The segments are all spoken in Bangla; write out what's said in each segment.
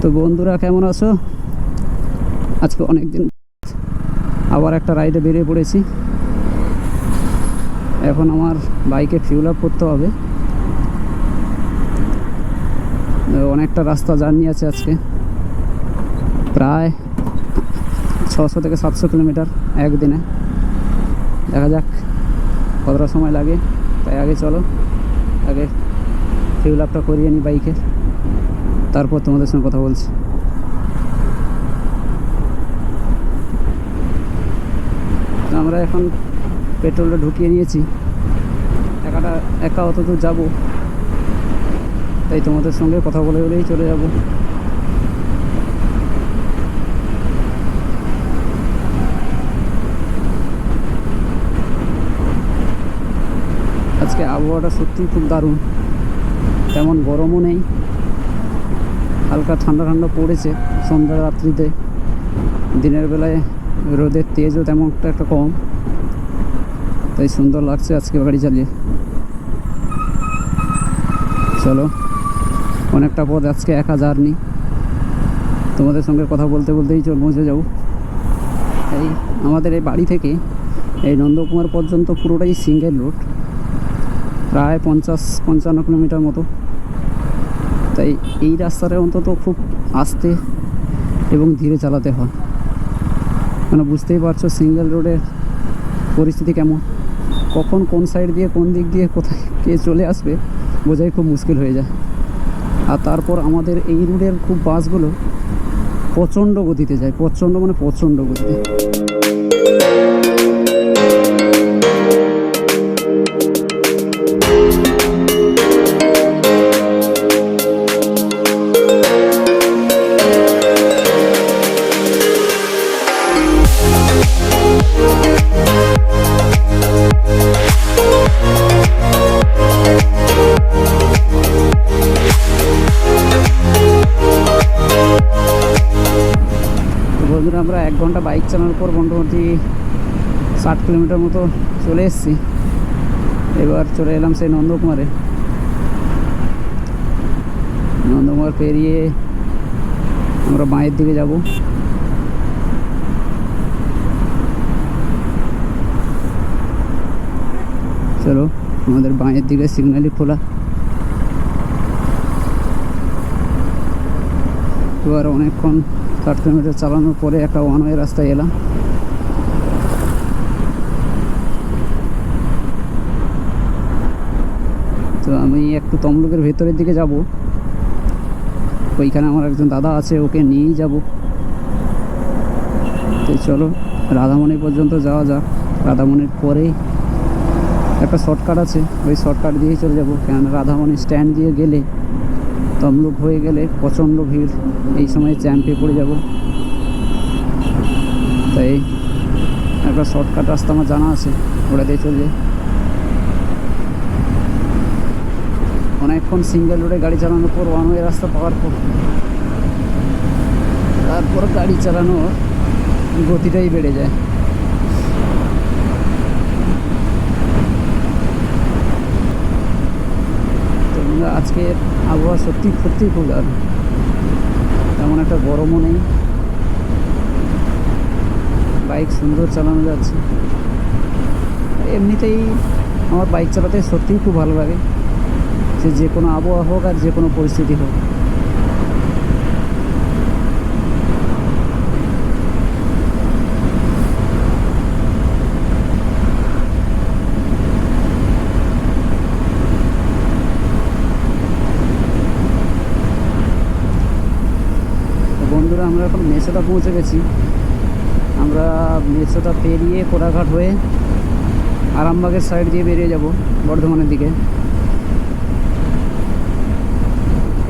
তো বন্ধুরা কেমন আছো? আজকে অনেক দিন আবার একটা রাইডে বেরিয়ে পড়েছি। এখন আমার বাইকে ফিউল আপ করতে হবে। অনেকটা রাস্তা জার্নি আছে আজকে, প্রায় 600 থেকে 700 কিলোমিটার একদিনে। দেখা যাক কতটা সময় লাগে। তাই আগে চলো, আগে ফিউল আপটা করিয়ে নিই বাইকে, তারপর তোমাদের সঙ্গে কথা বলছি। আমরা এখন পেট্রোলটা ঢুকিয়ে নিয়েছি, একা অত দূর যাবো, তাই তোমাদের সঙ্গে কথা বলে বলেই চলে যাব। আজকে আবহাওয়াটা সত্যিই খুব দারুণ, তেমন গরমও নেই, হালকা ঠান্ডা ঠান্ডা পড়েছে সন্ধ্যা রাত্রিতে। দিনের বেলায় রোদের তেজও তেমন একটা কম, তাই সুন্দর লাগছে আজকে গাড়ি চালিয়ে। চলো, অনেকটা পথ আজকে একা জার্নি, তোমাদের সঙ্গে কথা বলতে বলতেই পৌঁছে যাবো। এই আমাদের এই বাড়ি থেকে এই নন্দকুমার পর্যন্ত পুরোটাই সিঙ্গেল রোড, প্রায় 50-55 কিলোমিটার মতো। তাই এই রাস্তাটা অন্তত খুব আস্তে এবং ধীরে চালাতে হয়, মানে বুঝতেই পারছো সিঙ্গেল রোডের পরিস্থিতি কেমন, কখন কোন সাইড দিয়ে কোন দিক দিয়ে কোথায় কে চলে আসবে বোঝাই খুব মুশকিল হয়ে যায়। আর তারপর আমাদের এই রুটের খুব বাসগুলো প্রচণ্ড গতিতে যায়, প্রচণ্ড গতিতে। আমরা 1 ঘন্টা বাইক চালানোর পর মোটামুটি 60 কিলোমিটার মতো চলে এসেছি। এবার চলে এলাম সেই নন্দকুমারে। নন্দকুমার পেরিয়ে আমরা বাঁয়ের দিকে যাব। চলো, আমাদের বাঁয়ের দিকে সিগন্যালই খোলা। এবার অনেকক্ষণ 60 কিলোমিটার চালানোর পরে একটা ওয়ান ওয়ে রাস্তায় এলাম। তো আমি একটু তমলুকের ভেতরের দিকে যাব, ওইখানে আমার একজন দাদা আছে, ওকে নিয়েই যাব। তো চলো রাধামণি পর্যন্ত যাওয়া যাক। রাধামণির পরেই একটা শর্টকাট আছে, ওই শর্টকাট দিয়েই চলে যাব, কেননা রাধামণি স্ট্যান্ড দিয়ে গেলে তমলুক হয়ে গেলে প্রচণ্ড ভিড়, এই সময় জ্যাম্পে পড়ে যাব। তাই একটা শর্টকাট রাস্তা আমার জানা আছে, ওটা দিয়ে চলে যাই। অনেকক্ষণ সিঙ্গেল রোডে গাড়ি চালানোর পর ওয়ান ওয়ে রাস্তা পাওয়ার পর তারপর গাড়ি চালানোর গতিটাই বেড়ে যায়। তো আজকের আবহাওয়া সত্যিই খুব দারুণ, তেমন একটা গরমও নেই, বাইক সুন্দর চালানো যাচ্ছে। এমনিতেই আমার বাইক চালাতে সত্যিই খুব ভালো লাগে, সে যে কোনো আবহাওয়া হোক আর যে কোনো পরিস্থিতি হোক। বন্ধুরা, আমরা এখন মেছোটা পৌঁছে গেছি। আমরা মেছোটা পেরিয়ে কোড়াঘাট হয়ে আরামবাগের সাইড দিয়ে বেরিয়ে যাব বর্ধমানের দিকে।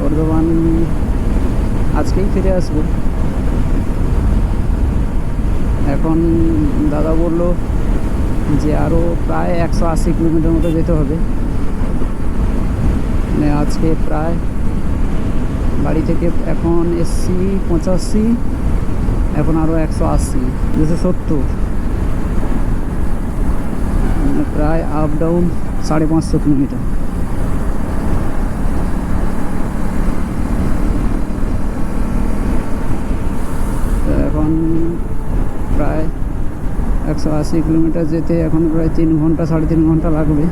বর্ধমান আজকেই ফিরে আসবো। এখন দাদা বললো যে আরও প্রায় 180 কিলোমিটার মতো যেতে হবে। মানে আজকে প্রায় বাড়ি থেকে এখন এসছি 85, এখন আরও 180, 270, মানে প্রায় আপ ডাউন 550 কিলোমিটার। 180 কিলোমিটার যেতে এখন প্রায় 3 ঘন্টা 3.5 ঘন্টা লাগবে।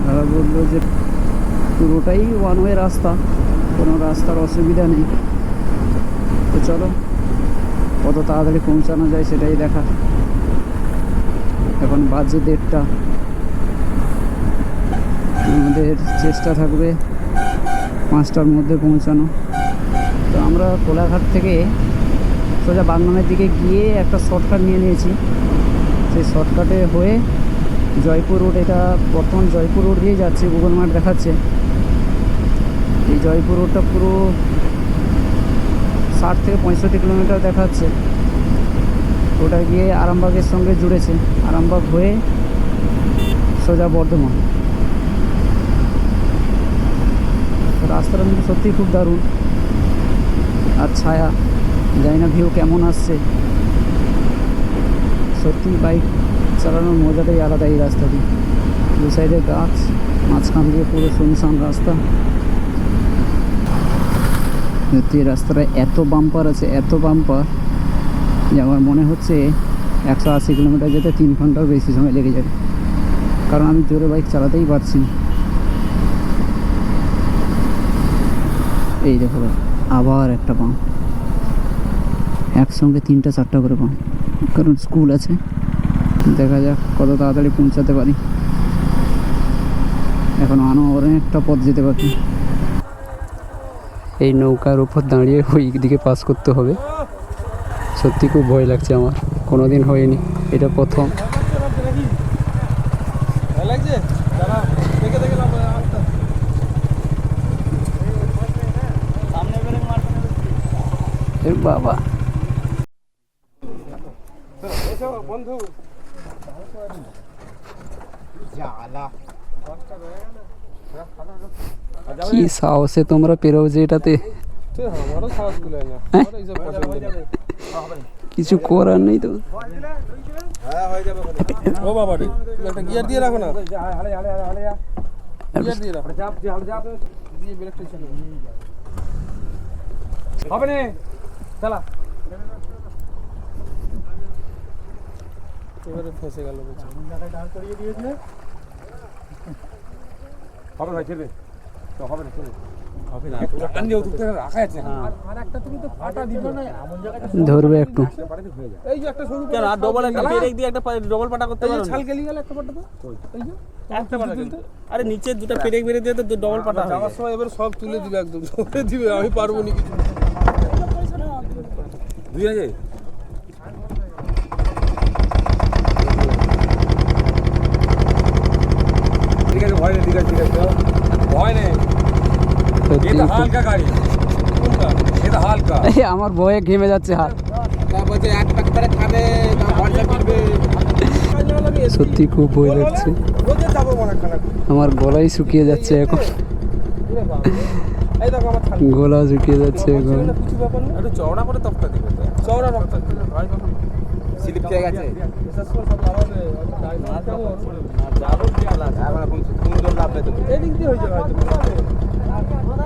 দাদা বললো যে পুরোটাই ওয়ান ওয়ে রাস্তা, কোনো রাস্তার অসুবিধা নেই। তো চলো কত তাড়াতাড়ি পৌঁছানো যায় সেটাই দেখা। এখন বাজে 1:30। আমাদের চেষ্টা থাকবে 5টার মধ্যে পৌঁছানো। তো আমরা কোলাঘাট থেকে সোজা বাগনানের দিকে গিয়ে একটা শর্টকাট নিয়ে নিয়েছি। সেই শর্টকাটে হয়ে জয়পুর রোড, এটা বর্তমান জয়পুর রোড দিয়েই যাচ্ছে, গুগল ম্যাপ দেখাচ্ছে। এই জয়পুর রোডটা পুরো 60 থেকে 65 কিলোমিটার দেখাচ্ছে। ওটা গিয়ে আরামবাগের সঙ্গে জুড়েছে, আরামবাগ হয়ে সোজা বর্ধমান। রাস্তাটা কিন্তু সত্যিই খুব দারুণ, আর ছায়া, জানি না ভিউ কেমন আসছে। সত্যি বাইক চালানোর মজাটাই আলাদা এই রাস্তাটি। দু সাইডে গাছ, মাঝখান দিয়ে পুরো শুনশান রাস্তা। সত্যি রাস্তাটা এত বাম্পার আছে, এত বাম্পার যে আমার মনে হচ্ছে 180 কিলোমিটার যেতে 3 ঘন্টার বেশি সময় লেগে যাবে, কারণ আমি জোরে বাইক চালাতেই পারছি না। এই দেখো আবার একটা পাম্প, একসঙ্গে 3টা-4টা করে পাম্প, কারণ স্কুল আছে। দেখা যাক কত তাড়াতাড়ি পৌঁছাতে পারি। এখন অনেকটা পথ যেতে বাকি। এই নৌকার উপর দাঁড়িয়ে ওই দিকে পাস করতে হবে। সত্যি খুব ভয় লাগছে আমার, কোনোদিন হয়নি, এটা প্রথম। বাবা কি সাহসে তোমরা পেরো যে এটাতে, কিছু করার নেই তো। ও বাবা রে, একটা গিয়ার দিয়ে রাখো না। হবে না, চালা। এবারে ফেসে গেল। হবে ভাই, ছেড়ে তো হবে না, চলো। হবে না, পুরো টান দিয়ে উঠতে রাখা আছে। আর একটা তুমি তো ফাটা দিবে না, এমন জায়গায় ধরবে একটু। এই যে একটা সরু কেন, আর ডবল একটা পেরেক দিয়ে একটা ডবল পাটা করতে পারো। ছাল গেলি গেল একটা পাটা তো, এই যে একটা পাটা কিন্তু। আরে নিচে দুটো পেরেক বেরে দিয়ে তো ডবল পাটা হবে। যাওয়ার সময় এবার সব তুলে দিবে, একদম তুলে দিবে, আমি পারবো না কিছু। দুই আছে ঠিক আছে, ভয় নেই, ঠিক আছে, ঠিক আছে, ভয় নেই। এটা হালকা গাড়ি, কোনটা? এটা হালকা। আমার ভয়ে ঘেমে যাচ্ছে হাত। তারপরে এক পাক করে খাবে, ভরসা করবে। সত্যি খুব ভয় লাগছে, রোজে যাবো মনে খানা। আমার গলাই শুকিয়ে যাচ্ছে এখন, এই দেখো আমার ছাল গলা শুকিয়ে যাচ্ছে এখন। কিছু ব্যাপার না, একটু চওড়া করে তক্তা দিবে, চওড়া তক্তা দিলে ভাই বাবা স্লিপ খেয়ে গেছে। বিশেষ করে সব লাগাবে, না যাবো যাবো কি আলা এখন সুন্দর লাভবে তুমি, এদিক দিয়ে হয়ে যাবে হয়তো।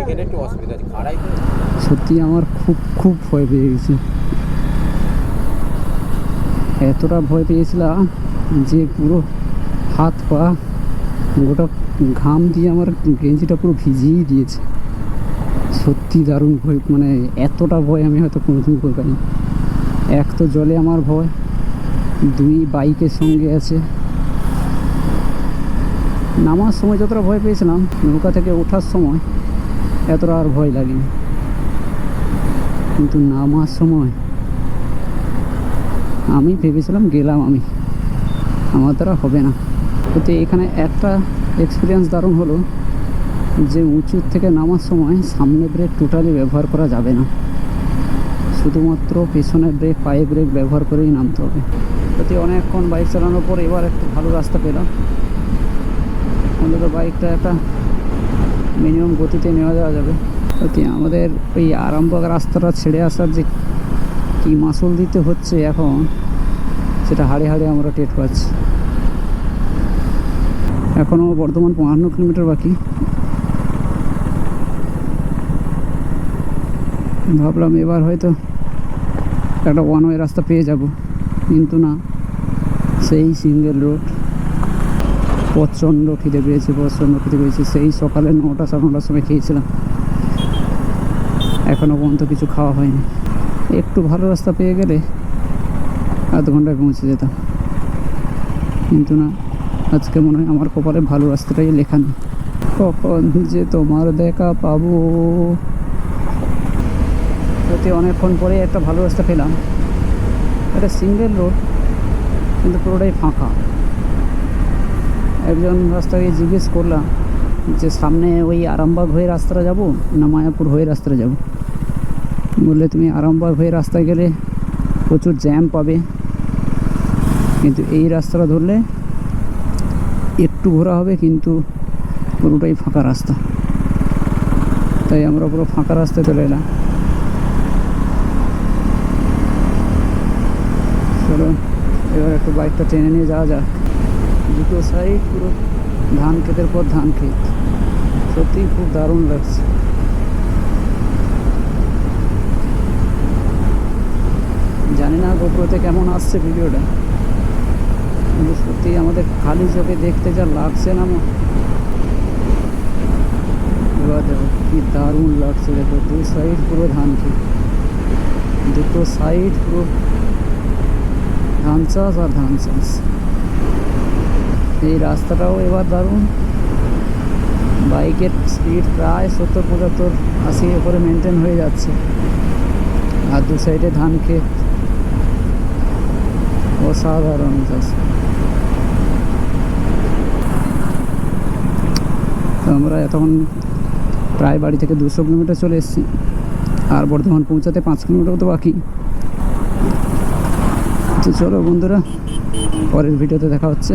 এখানে একটু অসুবিধা আছে, খাড়াই তো। সত্যি আমার খুব খুব ভয় পেয়ে গেছি, এতটা ভয় পেয়েছিলাম যে পুরো হাত পা গোটা ঘাম দিয়ে আমার গেঞ্জিটা পুরো ভিজিয়েই দিয়েছে। সত্যি দারুণ ভয়, মানে এতটা ভয় আমি হয়তো কোনোদিন করবানি। এক তো জলে আমার ভয়, 2 বাইকের সঙ্গে আছে। নামার সময় যতটা ভয় পেয়েছিলাম, নৌকা থেকে ওঠার সময় এতটা আর ভয় লাগেনি, কিন্তু নামার সময় আমি ভেবেছিলাম গেলাম আমি, আমার দ্বারা হবে না। তো এখানে একটা এক্সপিরিয়েন্স দারুণ হলো যে উঁচুর থেকে নামার সময় সামনে ব্রেক টোটালি ব্যবহার করা যাবে না, শুধুমাত্র পেছনের ব্রেক, পায়ে ব্রেক ব্যবহার করেই নামতে হবে। তো অনেকক্ষণ বাইক চালানোর পর এবার একটু ভালো রাস্তা পেলাম, অন্তত বাইকটা একটা মিনিমাম গতিতে নেওয়া যাওয়া যাবে। তো আমাদের ওই আরামবাগ রাস্তাটা ছেড়ে আসার যে কী মাসুল দিতে হচ্ছে এখন, সেটা হাড়ে হাড়ে আমরা টের পাচ্ছি। এখনও বর্ধমান 52 কিলোমিটার বাকি। ভাবলাম এবার হয়তো একটা ওয়ান ওয়ে রাস্তা পেয়ে যাব, কিন্তু না, সেই সিঙ্গেল রোড। প্রচণ্ড খিদে পেয়েছি, সেই সকালে 9টা 9:30 সময় খেয়েছিলাম, এখনও পর্যন্ত কিছু খাওয়া হয়নি। একটু ভালো রাস্তা পেয়ে গেলে আধ ঘন্টায় পৌঁছে যেতাম, কিন্তু না, আজকে মনে হয় আমার কপালে ভালো রাস্তাটাই লেখা নেই। কখন যে তোমার দেখা পাবো। সত্যি অনেকক্ষণ পরে একটা ভালো রাস্তা পেলাম। এটা সিঙ্গেল রোড, কিন্তু পুরোটাই ফাঁকা। একজন রাস্তাকে জিজ্ঞেস করলাম যে সামনে ওই আরামবাগ হয়ে রাস্তাটা যাব না মায়াপুর হয়ে রাস্তাটা যাব। বললে তুমি আরামবাগ হয়ে রাস্তায় গেলে প্রচুর জ্যাম পাবে, কিন্তু এই রাস্তাটা ধরলে একটু ঘোরা হবে, কিন্তু পুরোটাই ফাঁকা রাস্তা। তাই আমরা পুরো ফাঁকা রাস্তায় চলে এলাম। চলো এবার একটু বাইকটা টেনে নিয়ে যাওয়া যাক। দুটো সাইড পুরো ধান ক্ষেতের পর ধান ক্ষেত, সত্যিই খুব দারুণ লাগছে। জানি না গোপ্রোতে কেমন আসছে ভিডিওটা, কিন্তু সত্যি আমাদের খালি চোখে দেখতে যা লাগছে না, এবার দেখো কি দারুণ লাগছে। দেখো দু সাইড পুরো ধান ক্ষেত, দুটো সাইড পুরো ধান চাষ আর ধান চাষ। এই রাস্তাটাও এবার দারুণ। বাইকের স্পিড প্রায় 70, 75, 80 উপরে মেনটেন হয়ে যাচ্ছে, আর দু সাইডে ধান ক্ষেত, অসাধারণ চাষ। তো আমরা এতক্ষণ প্রায় বাড়ি থেকে 200 কিলোমিটার চলে এসেছি, আর বর্ধমান পৌঁছাতে 5 কিলোমিটার তো বাকি। তো চলো বন্ধুরা, পরের ভিডিওতে দেখা হচ্ছে।